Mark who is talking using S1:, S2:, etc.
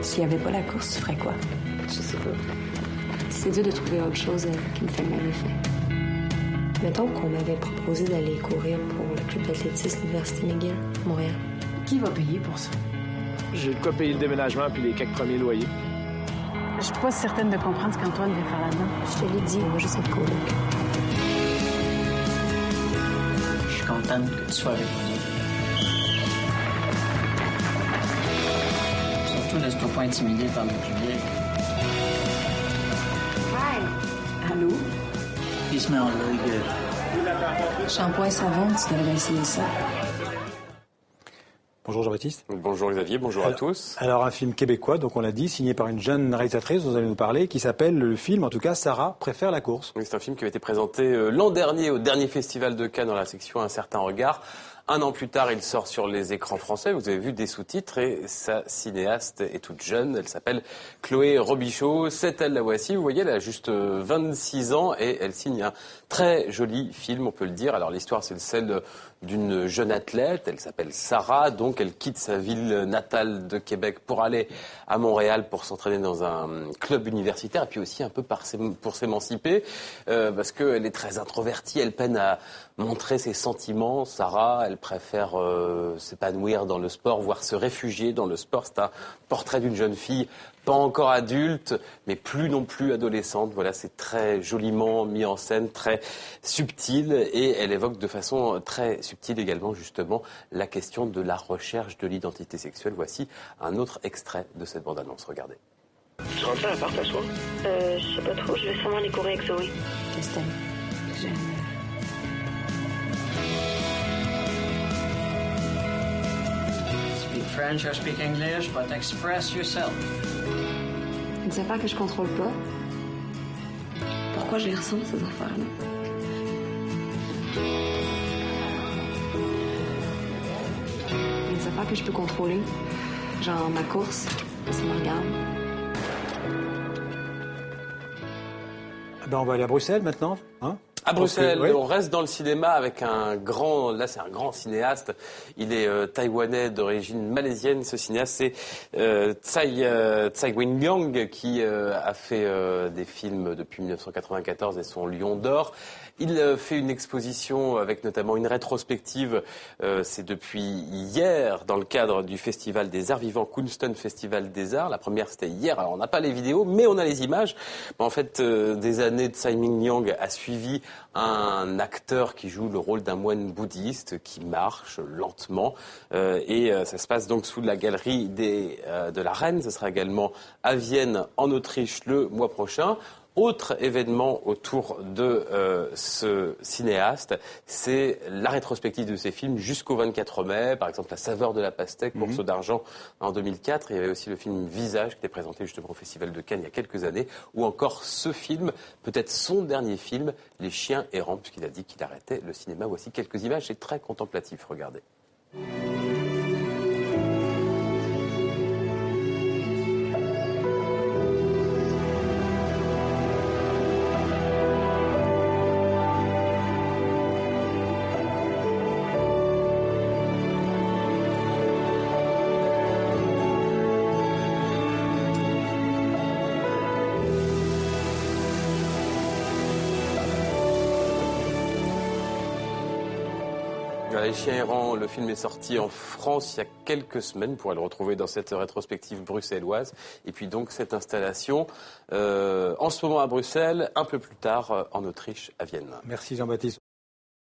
S1: S'il n'y avait pas la course, tu ferais quoi?
S2: Je sais pas.
S1: C'est dur de trouver autre chose qui me fait le même effet. Mettons qu'on m'avait proposé d'aller courir pour le club d'athlétisme Université McGill, Montréal.
S3: Qui va payer pour ça?
S4: J'ai de quoi payer le déménagement puis les quelques premiers loyers.
S3: Je suis pas certaine de comprendre ce qu'Antoine vient faire là-dedans.
S1: Je te l'ai dit, on va juste être coloc.
S5: Je suis contente que tu sois avec nous. Surtout, laisse-toi pas intimider par le public.
S1: Hi! Allô?
S5: You smell really good.
S1: Shampoing savon, tu devrais essayer ça.
S6: Bonjour Jean-Baptiste.
S7: Bonjour Xavier, bonjour à tous.
S6: Alors un film québécois, donc on l'a dit, signé par une jeune réalisatrice, vous allez nous parler, qui s'appelle le film, en tout cas, Sarah préfère la course.
S7: Oui, c'est un film qui avait été présenté l'an dernier au dernier festival de Cannes dans la section Un certain regard. Un an plus tard, il sort sur les écrans français. Vous avez vu des sous-titres et sa cinéaste est toute jeune. Elle s'appelle Chloé Robichaud. C'est elle, la voici. Vous voyez, elle a juste 26 ans et elle signe un très joli film, on peut le dire. Alors l'histoire, c'est celle d'une jeune athlète. Elle s'appelle Sarah. Donc elle quitte sa ville natale de Québec pour aller à Montréal pour s'entraîner dans un club universitaire et puis aussi un peu pour s'émanciper parce qu'elle est très introvertie. Elle peine à montrer ses sentiments. Sarah, elle préfère s'épanouir dans le sport, voire se réfugier dans le sport. C'est un portrait d'une jeune fille, pas encore adulte, mais plus non plus adolescente. Voilà, c'est très joliment mis en scène, très subtil, et elle évoque de façon très subtile également, justement, la question de la recherche de l'identité sexuelle. Voici un autre extrait de cette bande-annonce. Regardez.
S2: Tu rentres à l'appart, toi?
S1: Je sais pas trop, je vais sûrement aller courir avec Zoé. Qu'est-ce que t'aimes? J'aime...
S5: Speak French or speak English, but express yourself.
S1: Des affaires que je contrôle pas. Pourquoi je les ressens, ces affaires-là? Il y a des affaires que je peux contrôler. Genre ma course, ça me regarde.
S6: Ben, on va aller à Bruxelles maintenant, hein?
S7: À Bruxelles,
S6: oui.
S7: On reste dans le cinéma avec un grand, là c'est un grand cinéaste, il est taïwanais d'origine malaisienne, ce cinéaste c'est Tsai Wing-Liang qui a fait des films depuis 1994 et son Lion d'Or. Il fait une exposition avec notamment une rétrospective, c'est depuis hier dans le cadre du Festival des Arts Vivants, Kunsten Festival des Arts. La première c'était hier, alors on n'a pas les vidéos mais on a les images. En fait, des années de Tsai Wing-Liang a suivi un acteur qui joue le rôle d'un moine bouddhiste qui marche lentement et ça se passe donc sous la galerie de la Reine. Ce sera également à Vienne en Autriche le mois prochain. Autre événement autour de ce cinéaste, c'est la rétrospective de ses films jusqu'au 24 mai. Par exemple, La saveur de la pastèque, Morceau d'argent en 2004. Il y avait aussi le film Visage qui était présenté justement au Festival de Cannes il y a quelques années. Ou encore ce film, peut-être son dernier film, Les chiens errants, puisqu'il a dit qu'il arrêtait le cinéma. Voici quelques images, c'est très contemplatif, regardez. Les chiens errants, le film est sorti en France il y a quelques semaines. Vous pourrez le retrouver dans cette rétrospective bruxelloise. Et puis donc cette installation en ce moment à Bruxelles, un peu plus tard en Autriche, à Vienne.
S6: Merci Jean-Baptiste.